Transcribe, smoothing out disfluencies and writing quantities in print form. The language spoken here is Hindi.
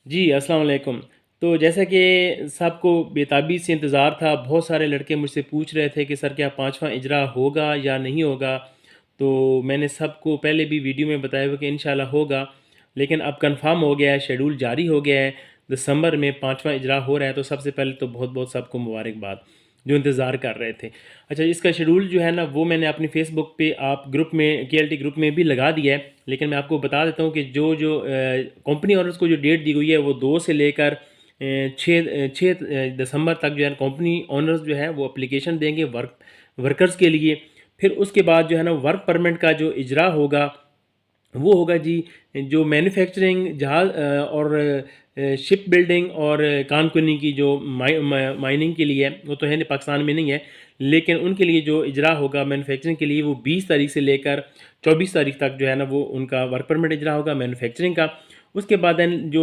जी, अस्सलाम वालेकुम। तो जैसा कि सबको बेताबी से इंतज़ार था, बहुत सारे लड़के मुझसे पूछ रहे थे कि सर क्या 5वां इजरा होगा या नहीं होगा? तो मैंने सबको पहले भी वीडियो में बताया हुआ कि इंशाल्लाह होगा, लेकिन अब कन्फ़र्म हो गया है, शेड्यूल जारी हो गया है, दिसंबर में 5वां इजरा हो रहा है। तो सबसे पहले तो बहुत-बहुत सबको मुबारकबाद, जो इंतज़ार कर रहे थे। अच्छा, इसका शेड्यूल जो है ना, वो मैंने अपनी फ़ेसबुक पे आप ग्रुप में केएलटी ग्रुप में भी लगा दिया है, लेकिन मैं आपको बता देता हूँ कि जो कंपनी ऑनर्स को जो डेट दी हुई है वो 2 से लेकर 6 दिसंबर तक जो है कंपनी ऑनर्स जो है वो एप्लीकेशन देंगे वर्कर्स के लिए। फिर उसके बाद जो है ना वर्क परमिट का जो इजरा होगा वो होगा जी, जो मैन्युफैक्चरिंग जहाज और शिप बिल्डिंग और कानकुनी की जो माइनिंग के लिए है, वो तो है नहीं, पाकिस्तान में नहीं है, लेकिन उनके लिए जो इजरा होगा मैन्युफैक्चरिंग के लिए वो 20 तारीख से लेकर 24 तारीख तक जो है ना वो उनका वर्क परमिट इजरा होगा मैन्युफैक्चरिंग का। उसके बाद जो